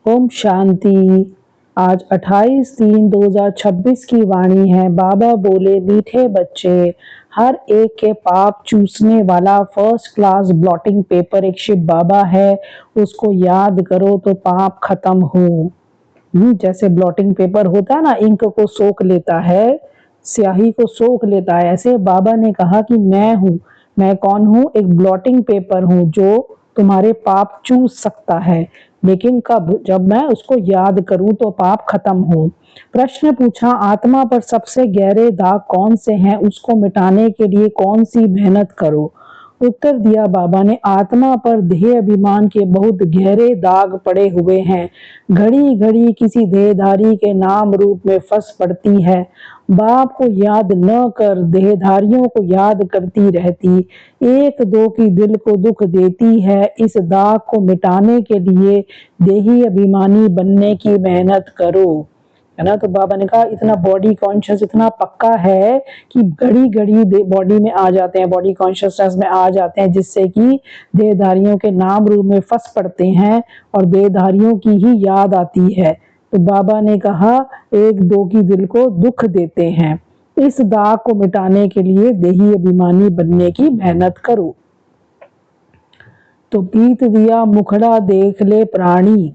ओम शांति। आज 28/3/2026 की वाणी है। बाबा बोले, मीठे बच्चे, हर एक के पाप चूसने वाला फर्स्ट क्लास ब्लॉटिंग पेपर एक शिव बाबा है। उसको याद करो तो पाप खत्म हो। जैसे ब्लॉटिंग पेपर होता है ना, इंक को सोख लेता है, स्याही को सोख लेता है, ऐसे बाबा ने कहा कि मैं हूँ। मैं कौन हूँ? एक ब्लॉटिंग पेपर हूँ जो तुम्हारे पाप चूस सकता है, लेकिन कब? जब मैं उसको याद करूं तो पाप खत्म हो। प्रश्न पूछा, आत्मा पर सबसे गहरे दाग कौन से हैं? उसको मिटाने के लिए कौन सी मेहनत करो? उत्तर दिया बाबा ने, आत्मा पर देह अभिमान के बहुत गहरे दाग पड़े हुए हैं। घड़ी घड़ी किसी देहधारी के नाम रूप में फंस पड़ती है। बाप को याद न कर देहधारियों को याद करती रहती, एक दो की दिल को दुख देती है। इस दाग को मिटाने के लिए देही अभिमानी बनने की मेहनत करो, है ना। तो बाबा ने कहा इतना बॉडी कॉन्शियस इतना पक्का है कि घड़ी घड़ी बॉडी में आ जाते हैं, बॉडी कॉन्शियसनेस में आ जाते हैं, जिससे कि देहधारियों के नाम रूप में फंस पड़ते हैं और देहधारियों की ही याद आती है। तो बाबा ने कहा एक दो की दिल को दुख देते हैं। इस दाग को मिटाने के लिए देही अभिमानी बनने की मेहनत करो। तो पीत दिया मुखड़ा देख ले प्राणी।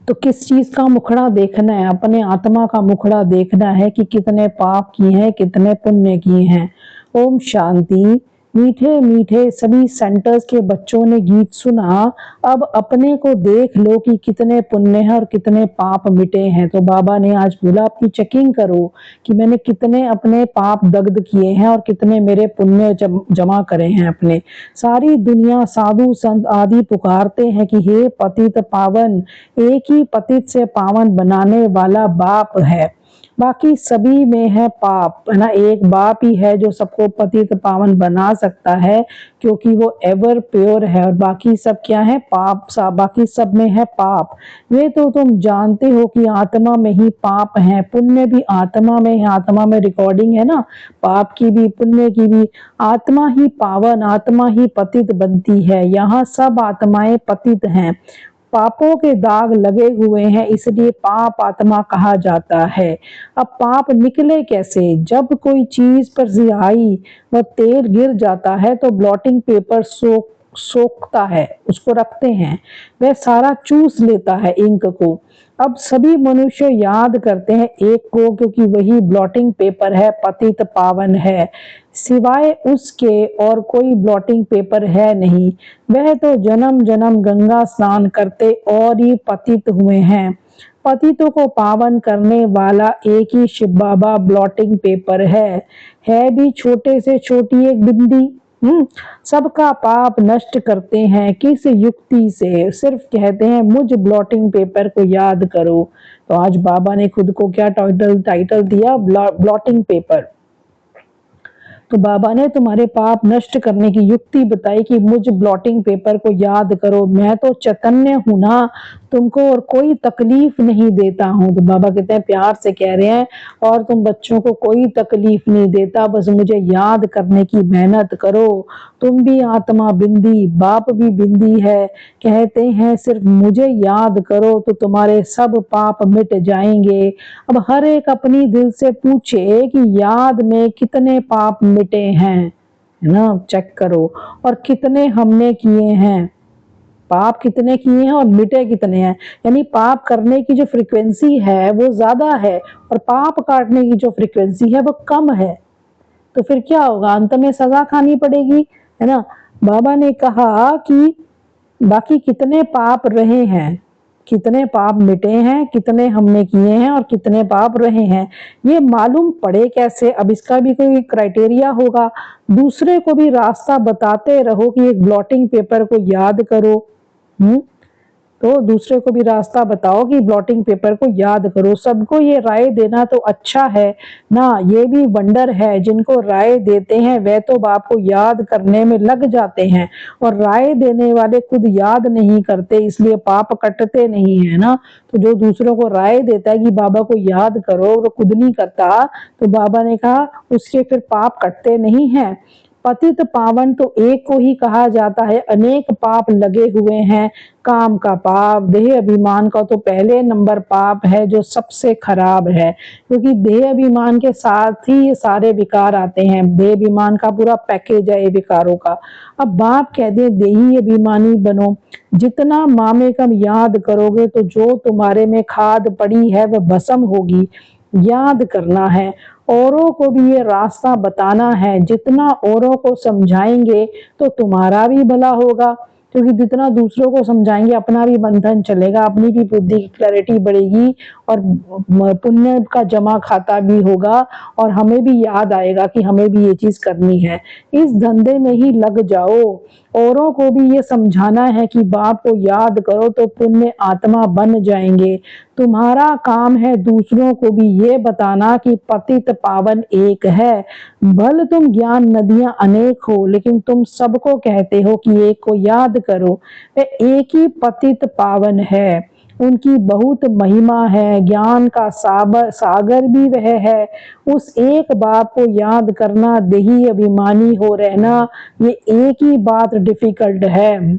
तो किस चीज का मुखड़ा देखना है? अपने आत्मा का मुखड़ा देखना है कि कितने पाप किए हैं, कितने पुण्य किए हैं। ओम शांति। मीठे मीठे सभी सेंटर्स के बच्चों ने गीत सुना। अब अपने को देख लो कि कितने पुण्य हैं और कितने पाप मिटे हैं। तो बाबा ने आज बोला अपनी चेकिंग करो कि मैंने कितने अपने पाप दग्ध किए हैं और कितने मेरे पुण्य जमा करे हैं अपने। सारी दुनिया साधु संत आदि पुकारते हैं कि हे पतित पावन, एक ही पतित से पावन बनाने वाला बाप है, बाकी सभी में है पाप, है ना। एक बाप ही है जो सबको पतित पावन बना सकता है, क्योंकि वो एवर प्योर है, और बाकी सब क्या है? पाप सा, बाकी सब में है पाप। ये तो तुम जानते हो कि आत्मा में ही पाप है, पुण्य भी आत्मा में है, आत्मा में रिकॉर्डिंग है ना, पाप की भी पुण्य की भी। आत्मा ही पावन, आत्मा ही पतित बनती है। यहाँ सब आत्माएं पतित हैं, पापों के दाग लगे हुए हैं, इसलिए पाप आत्मा कहा जाता है। अब पाप निकले कैसे? जब कोई चीज पर सियाही व तेल गिर जाता है तो ब्लॉटिंग पेपर सोखता है, उसको रखते हैं, वह सारा चूस लेता है इंक को। अब सभी मनुष्य याद करते हैं एक को, क्योंकि वही ब्लॉटिंग पेपर है, पतित पावन है। सिवाय उसके और कोई ब्लॉटिंग पेपर है नहीं। वह तो जन्म जन्म गंगा स्नान करते और ही पतित हुए हैं। पतितों को पावन करने वाला एक ही शिव बाबा ब्लॉटिंग पेपर है भी छोटे से छोटी एक बिंदी। सबका पाप नष्ट करते हैं किस युक्ति से? सिर्फ कहते हैं मुझ ब्लॉटिंग पेपर को याद करो। तो आज बाबा ने खुद को क्या टाइटल दिया? Blotting paper. तो बाबा ने तुम्हारे पाप नष्ट करने की युक्ति बताई कि मुझ ब्लॉटिंग पेपर को याद करो। मैं तो चैतन्य हूं ना, तुमको और कोई तकलीफ नहीं देता हूं। तो बाबा कहते हैं, प्यार से कह रहे हैं, और तुम बच्चों को कोई तकलीफ नहीं देता, बस मुझे याद करने की मेहनत करो। तुम भी आत्मा बिंदी, बाप भी बिंदी है। कहते हैं सिर्फ मुझे याद करो तो तुम्हारे सब पाप मिट जाएंगे। अब हर एक अपनी दिल से पूछे कि याद में कितने पाप मिटे हैं, है ना। चेक करो, और कितने हमने किए हैं, पाप कितने किए हैं और मिटे कितने हैं। यानी पाप करने की जो फ्रीक्वेंसी है वो ज्यादा है, और पाप काटने की जो फ्रीक्वेंसी है वो कम है। तो फिर क्या होगा? अंत में सजा खानी पड़ेगी, है ना। बाबा ने कहा कि बाकी कितने पाप रहे हैं, कितने पाप मिटे हैं, कितने हमने किए हैं और कितने पाप रहे हैं, ये मालूम पड़े कैसे? अब इसका भी कोई क्राइटेरिया होगा। दूसरे को भी रास्ता बताते रहो कि एक ब्लॉटिंग पेपर को याद करो। तो दूसरे को भी रास्ता बताओ कि ब्लॉटिंग पेपर को याद करो। सबको ये राय देना तो अच्छा है ना, ये भी वंडर है। जिनको राय देते हैं वे तो बाप को याद करने में लग जाते हैं, और राय देने वाले खुद याद नहीं करते, इसलिए पाप कटते नहीं है ना। तो जो दूसरों को राय देता है कि बाबा को याद करो, वो खुद नहीं करता, तो बाबा ने कहा उसके फिर पाप कटते नहीं है। पतित पावन तो एक को ही कहा जाता है, अनेक पाप लगे हुए हैं। काम का पाप, देह अभिमान का तो पहले नंबर पाप है जो सबसे खराब है, क्योंकि देह अभिमान के साथ ही ये सारे विकार आते हैं। देह अभिमान का पूरा पैकेज है ये विकारों का। अब बाप कहते हैं देही अभिमानी बनो, जितना मामेकम याद करोगे तो जो तुम्हारे में खाद पड़ी है वह भस्म होगी। याद करना है, औरों को भी ये रास्ता बताना है। जितना औरों को समझाएंगे तो तुम्हारा भी भला होगा, क्योंकि जितना दूसरों को समझाएंगे अपना भी बंधन चलेगा, अपनी भी बुद्धि की क्लैरिटी बढ़ेगी और पुण्य का जमा खाता भी होगा और हमें भी याद आएगा कि हमें भी ये चीज करनी है। इस धंधे में ही लग जाओ। औरों को भी ये समझाना है कि बाप को याद करो तो पुण्य आत्मा बन जाएंगे। तुम्हारा काम है दूसरों को भी ये बताना कि पतित पावन एक है। भल तुम ज्ञान नदियां अनेक हो, लेकिन तुम सबको कहते हो कि एक को याद करो। वह एक ही पतित पावन है, उनकी बहुत महिमा है, ज्ञान का सागर भी वह है। उस एक बाप को याद करना, देही अभिमानी हो रहना, ये एक ही बात डिफिकल्ट है।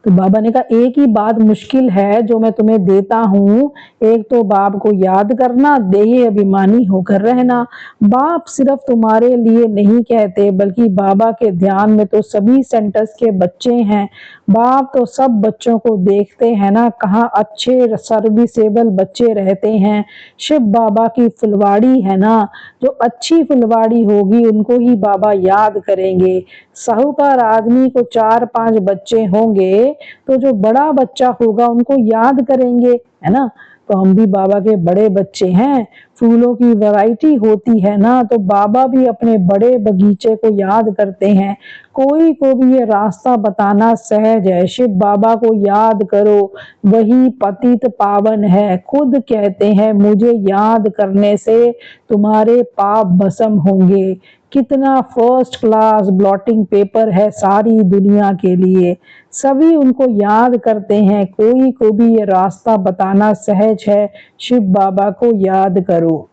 तो बाबा ने कहा एक ही बात मुश्किल है जो मैं तुम्हें देता हूँ, एक तो बाप को याद करना, देह अभिमानी होकर रहना। बाप सिर्फ तुम्हारे लिए नहीं कहते, बल्कि बाबा के ध्यान में तो सभी सेंटर्स के बच्चे हैं। बाप तो सब बच्चों को देखते हैं ना, कहाँ अच्छे सर्विसेबल बच्चे रहते हैं। शिव बाबा की फुलवाड़ी है ना, जो अच्छी फुलवाड़ी होगी उनको ही बाबा याद करेंगे। साहूकार आदमी को 4-5 बच्चे होंगे तो जो बड़ा बच्चा होगा उनको याद करेंगे, है ना। तो हम भी बाबा के बड़े बच्चे हैं। फूलों की वैरायटी होती है ना, तो बाबा भी अपने बड़े बगीचे को याद करते हैं। कोई को भी ये रास्ता बताना सहज है। शिव बाबा को याद करो, वही पतित पावन है। खुद कहते हैं मुझे याद करने से तुम्हारे पाप भस्म होंगे। कितना फर्स्ट क्लास ब्लॉटिंग पेपर है सारी दुनिया के लिए। सभी उनको याद करते हैं, कोई को भी ये रास्ता बताना सहज है। शिव बाबा को याद करो।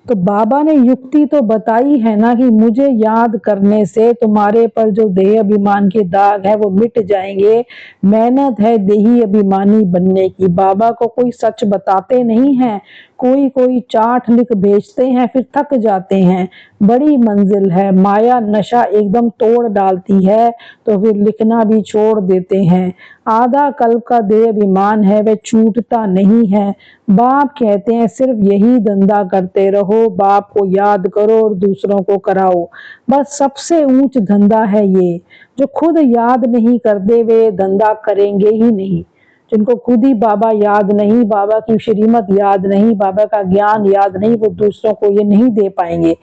तो बाबा ने युक्ति तो बताई है ना कि मुझे याद करने से तुम्हारे पर जो देह अभिमान के दाग है वो मिट जाएंगे। मेहनत है देही अभिमानी बनने की। बाबा को कोई सच बताते नहीं हैं, कोई कोई चार्ट लिख भेजते हैं फिर थक जाते हैं। बड़ी मंजिल है, माया नशा एकदम तोड़ डालती है तो फिर लिखना भी छोड़ देते हैं। आधा कल्प का देह अभिमान है, वह छूटता नहीं है। बाप कहते हैं सिर्फ यही धंधा करते रहो, बाप को याद करो और दूसरों को कराओ। बस सबसे ऊंच धंधा है ये। जो खुद याद नहीं करते वे धंधा करेंगे ही नहीं। जिनको खुद ही बाबा याद नहीं, बाबा की श्रीमत याद नहीं, बाबा का ज्ञान याद नहीं, वो दूसरों को ये नहीं दे पाएंगे।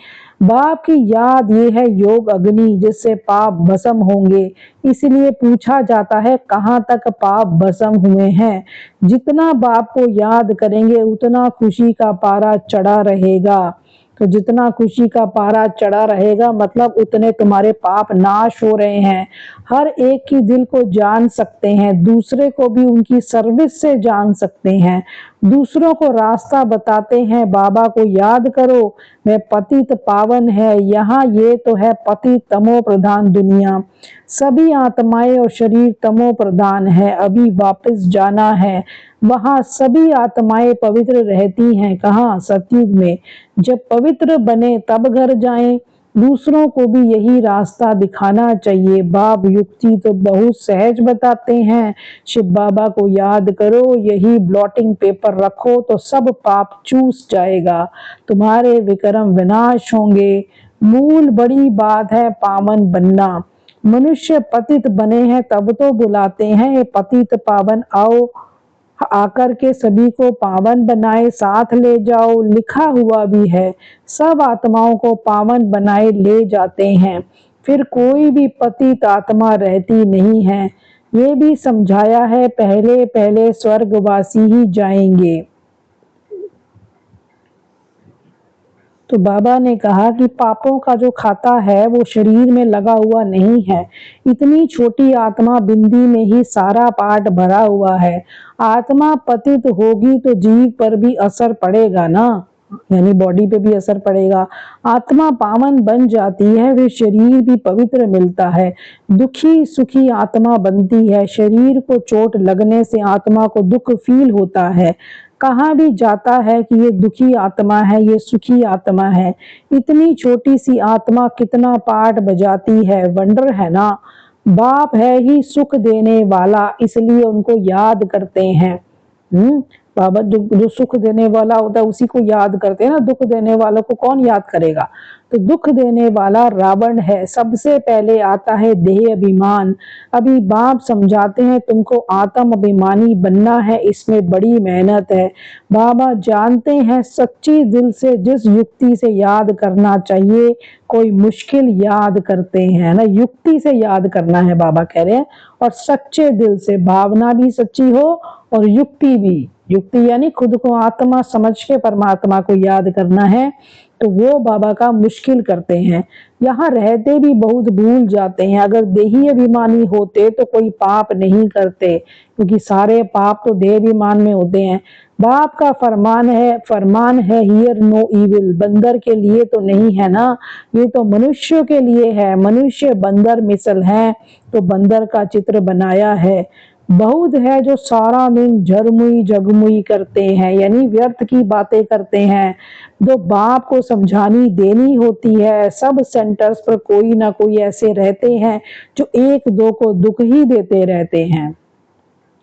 बाप की याद ये है योग अग्नि, जिससे पाप भस्म होंगे। इसलिए पूछा जाता है कहाँ तक पाप भस्म हुए हैं। जितना बाप को याद करेंगे उतना खुशी का पारा चढ़ा रहेगा। तो जितना खुशी का पारा चढ़ा रहेगा मतलब उतने तुम्हारे पाप नाश हो रहे हैं। हर एक की दिल को जान सकते हैं, दूसरे को भी उनकी सर्विस से जान सकते हैं, दूसरों को रास्ता बताते हैं। बाबा को याद करो, वह पतित पावन है। यहाँ ये तो है पति तमो प्रधान दुनिया। सभी आत्माएं और शरीर तमो प्रधान है। अभी वापस जाना है, वहां सभी आत्माएं पवित्र रहती हैं। कहाँ? सतयुग में। जब पवित्र बने तब घर जाएं। दूसरों को भी यही रास्ता दिखाना चाहिए। बाप युक्ति तो बहुत सहज बताते हैं। शिव बाबा को याद करो, यही ब्लॉटिंग पेपर रखो तो सब पाप चूस जाएगा, तुम्हारे विक्रम विनाश होंगे। मूल बड़ी बात है पावन बनना। मनुष्य पतित बने हैं तब तो बुलाते हैं ये पतित पावन आओ, आकर के सभी को पावन बनाए साथ ले जाओ। लिखा हुआ भी है, सब आत्माओं को पावन बनाए ले जाते हैं, फिर कोई भी पतित आत्मा रहती नहीं है। ये भी समझाया है पहले पहले स्वर्गवासी ही जाएंगे। तो बाबा ने कहा कि पापों का जो खाता है वो शरीर में लगा हुआ नहीं है। इतनी छोटी आत्मा बिंदी में ही सारा पाठ भरा हुआ है। आत्मा पतित होगी तो जीव पर भी असर पड़ेगा ना। यानी बॉडी पे भी असर पड़ेगा। आत्मा पावन बन जाती है, वे शरीर भी पवित्र मिलता है। दुखी सुखी आत्मा बनती है, शरीर को चोट लगने से आत्मा को दुख फील होता है। कहा भी जाता है कि ये दुखी आत्मा है, ये सुखी आत्मा है। इतनी छोटी सी आत्मा कितना पाठ बजाती है, वंडर है ना। बाप है ही सुख देने वाला, इसलिए उनको याद करते हैं। बाबा जो सुख देने वाला होता है उसी को याद करते हैं ना, दुख देने वालों को कौन याद करेगा। तो दुख देने वाला रावण है। सबसे पहले आता है देह अभिमान। अभी बाप समझाते हैं तुमको आत्म अभिमानी बनना है, इसमें बड़ी मेहनत है। बाबा जानते हैं सच्ची दिल से जिस युक्ति से याद करना चाहिए, कोई मुश्किल याद करते हैं ना, युक्ति से याद करना है बाबा कह रहे हैं, और सच्चे दिल से, भावना भी सच्ची हो और युक्ति भी। युक्ति यानी खुद को आत्मा समझ के परमात्मा को याद करना है, तो वो बाबा का मुश्किल करते हैं। यहाँ रहते भी बहुत भूल जाते हैं। अगर देही अभिमानी होते तो कोई पाप नहीं करते, क्योंकि सारे पाप तो देह अभिमान में होते हैं। बाप का फरमान है हियर नो इविल। बंदर के लिए तो नहीं है ना, ये तो मनुष्यों के लिए है। मनुष्य बंदर मिसल है, तो बंदर का चित्र बनाया है। बहुत है जो सारा दिन झरमुई जगमुई करते हैं, यानी व्यर्थ की बातें करते हैं, जो बाप को समझानी देनी होती है। सब सेंटर्स पर कोई ना कोई ऐसे रहते हैं जो एक दो को दुख ही देते रहते हैं,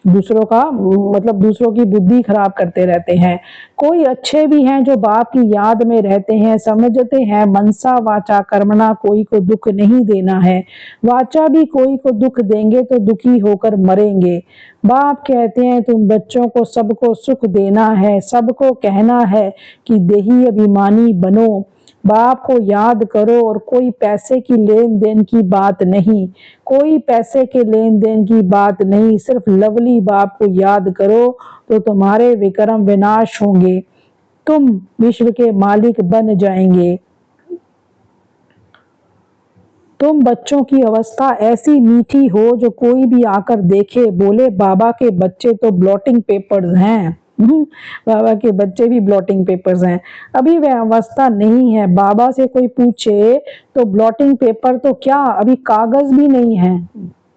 दूसरों का मतलब दूसरों की बुद्धि खराब करते रहते हैं। कोई अच्छे भी हैं जो बाप की याद में रहते हैं, समझते हैं मनसा वाचा कर्मणा, कोई को दुख नहीं देना है। वाचा भी कोई को दुख देंगे तो दुखी होकर मरेंगे। बाप कहते हैं तुम बच्चों को सबको सुख देना है, सबको कहना है कि देही अभिमानी बनो, बाप को याद करो। और कोई पैसे की लेन देन की बात नहीं, कोई पैसे के लेन देन की बात नहीं, सिर्फ लवली बाप को याद करो तो तुम्हारे विक्रम विनाश होंगे, तुम विश्व के मालिक बन जाएंगे। तुम बच्चों की अवस्था ऐसी मीठी हो जो कोई भी आकर देखे बोले बाबा के बच्चे तो ब्लॉटिंग पेपर्स हैं। बाबा के बच्चे भी ब्लॉटिंग पेपर्स हैं। अभी वह अवस्था नहीं है। बाबा से कोई पूछे तो ब्लॉटिंग पेपर तो क्या, अभी कागज भी नहीं है।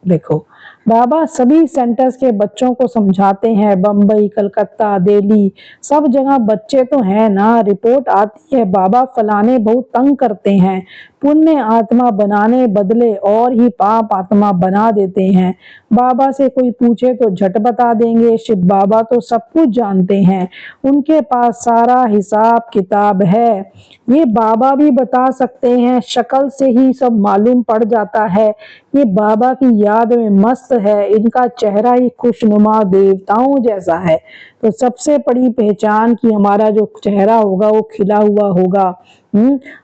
देखो बाबा सभी सेंटर्स के बच्चों को समझाते हैं, बम्बई कलकत्ता दिल्ली सब जगह बच्चे तो हैं ना। रिपोर्ट आती है बाबा फलाने बहुत तंग करते हैं, पुण्य आत्मा बनाने बदले और ही पाप आत्मा बना देते हैं। बाबा से कोई पूछे तो झट बता देंगे, शिव बाबा तो सब कुछ जानते हैं, उनके पास सारा हिसाब किताब है। ये बाबा भी बता सकते हैं, शक्ल से ही सब मालूम पड़ जाता है। ये बाबा की याद में मस्त है, इनका चेहरा ही खुशनुमा देवताओं जैसा है। तो सबसे बड़ी पहचान कि हमारा जो चेहरा होगा वो खिला हुआ होगा।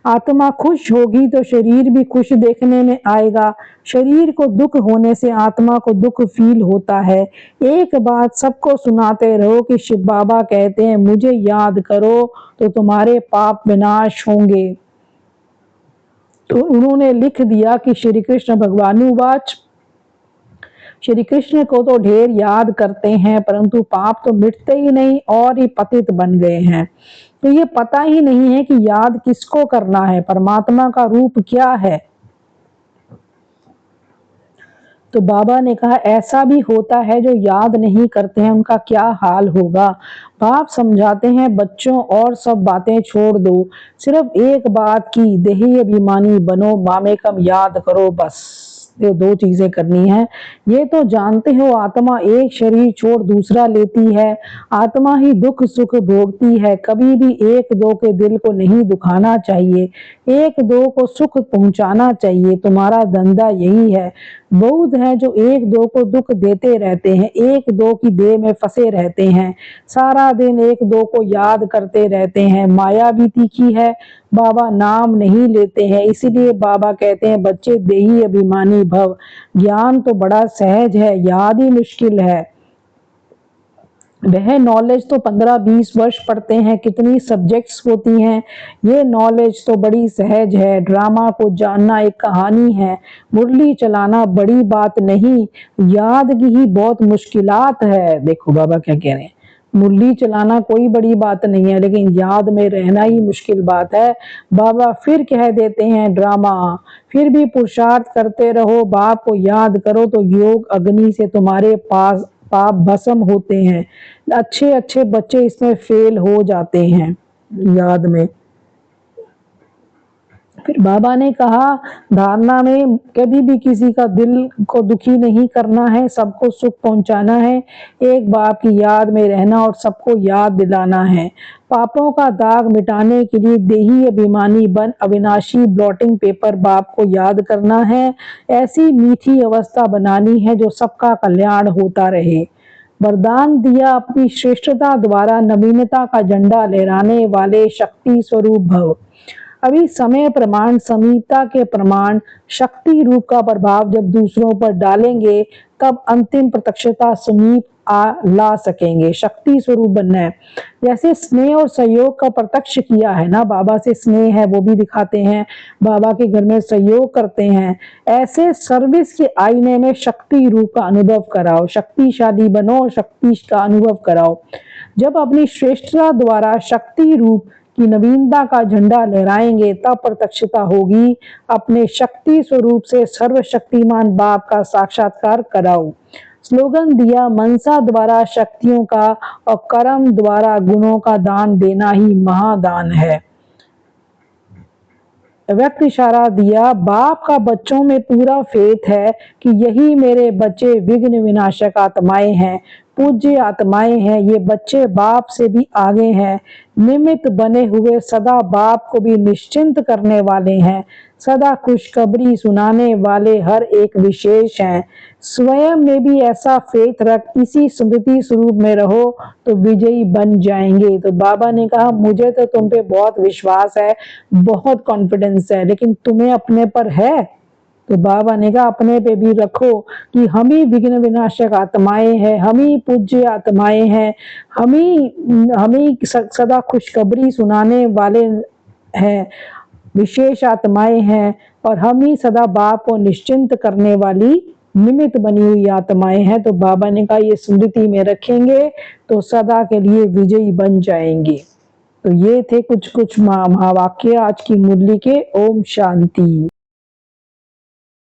आत्मा खुश होगी तो शरीर भी खुश देखने में आएगा। शरीर को दुख होने से आत्मा को दुख फील होता है। एक बात सबको सुनाते रहो कि शिव बाबा कहते हैं मुझे याद करो तो तुम्हारे पाप विनाश होंगे। तो उन्होंने लिख दिया कि श्री कृष्ण भगवानुवाच, श्री कृष्ण को तो ढेर याद करते हैं परंतु पाप तो मिटते ही नहीं और ही पतित बन गए हैं। तो ये पता ही नहीं है कि याद किसको करना है, परमात्मा का रूप क्या है। तो बाबा ने कहा ऐसा भी होता है जो याद नहीं करते हैं, उनका क्या हाल होगा। बाप समझाते हैं बच्चों और सब बातें छोड़ दो, सिर्फ एक बात की देही अभिमानी बनो, मामेकम याद करो, बस ये दो चीजें करनी है। ये तो जानते हो आत्मा एक शरीर छोड़ दूसरा लेती है, आत्मा ही दुख सुख भोगती है। कभी भी एक दो के दिल को नहीं दुखाना चाहिए, एक दो को सुख पहुंचाना चाहिए। तुम्हारा धंधा यही है। बहुत है जो एक दो को दुख देते रहते हैं, एक दो की देह में फंसे रहते हैं, सारा दिन एक दो को याद करते रहते हैं। माया भी तीखी है, बाबा नाम नहीं लेते हैं। इसीलिए बाबा कहते हैं बच्चे देही अभिमानी भव। ज्ञान तो बड़ा सहज है, याद ही मुश्किल है। वह नॉलेज तो 15-20 वर्ष पढ़ते हैं, कितनी सब्जेक्ट्स होती हैं। ये नॉलेज तो बड़ी सहज है। ड्रामा को जानना एक कहानी है, मुरली चलाना बड़ी बात नहीं, याद की ही बहुत मुश्किलात है। देखो बाबा क्या कह रहे हैं, मुरली चलाना कोई बड़ी बात नहीं है, लेकिन याद में रहना ही मुश्किल बात है। बाबा फिर कह देते हैं ड्रामा, फिर भी पुरुषार्थ करते रहो, बाप को याद करो तो योग अग्नि से तुम्हारे पास पाप भस्म होते हैं। अच्छे अच्छे बच्चे इसमें फेल हो जाते हैं याद में। फिर बाबा ने कहा धारणा में कभी भी किसी का दिल को दुखी नहीं करना है, सबको सुख पहुंचाना है, एक बाप की याद में रहना और सबको याद दिलाना है। पापों का दाग मिटाने के लिए देही अभिमानी बन अविनाशी ब्लॉटिंग पेपर बाप को याद करना है। ऐसी मीठी अवस्था बनानी है जो सबका कल्याण होता रहे। वरदान दिया अपनी श्रेष्ठता द्वारा नवीनता का झंडा लहराने वाले शक्ति स्वरूप भव। अभी समय प्रमाण समीपता के प्रमाण शक्ति रूप का प्रभाव जब दूसरों पर डालेंगे तब अंतिम प्रत्यक्षता समीप ला सकेंगे। शक्ति स्वरूप बनना है, जैसे स्नेह और सहयोग का प्रत्यक्ष किया है ना, बाबा से स्नेह है वो भी दिखाते हैं, बाबा के घर में सहयोग करते हैं। ऐसे सर्विस के आईने में शक्ति रूप का अनुभव कराओ, शक्तिशाली बनो और शक्ति का अनुभव कराओ। जब अपनी श्रेष्ठता द्वारा शक्ति रूप की नवीनता का झंडा लहराएंगे तब प्रत्यक्षता होगी। अपने शक्ति स्वरूप से सर्वशक्तिमान बाप का साक्षात्कार कराओ। स्लोगन दिया मनसा द्वारा शक्तियों का और कर्म द्वारा गुणों का दान देना ही महादान है। व्यक्त इशारा दिया बाप का बच्चों में पूरा फेथ है कि यही मेरे बच्चे विघ्न विनाशक आत्माएं हैं, पूज्य आत्माएं हैं। ये बच्चे बाप से भी आगे हैं, निमित्त बने हुए सदा बाप को भी निश्चिंत करने वाले हैं, सदा खुशखबरी सुनाने वाले हर एक विशेष हैं। स्वयं में भी ऐसा फेथ रख इसी स्मृति स्वरूप में रहो तो विजयी बन जाएंगे। तो बाबा ने कहा मुझे तो तुम पे बहुत विश्वास है, बहुत कॉन्फिडेंस है, लेकिन तुम्हें अपने पर है? तो बाबा ने कहा अपने पे भी रखो कि हम ही विघ्न विनाशक आत्माएं हैं, हम ही पूज्य आत्माएं हैं, हम ही सदा खुशखबरी सुनाने वाले हैं, विशेष आत्माएं हैं, और हम ही सदा बाप को निश्चिंत करने वाली निमित्त बनी हुई आत्माएं हैं। तो बाबा ने कहा ये स्मृति में रखेंगे तो सदा के लिए विजयी बन जाएंगे। तो ये थे कुछ महावाक्य आज की मुरली के। ओम शांति।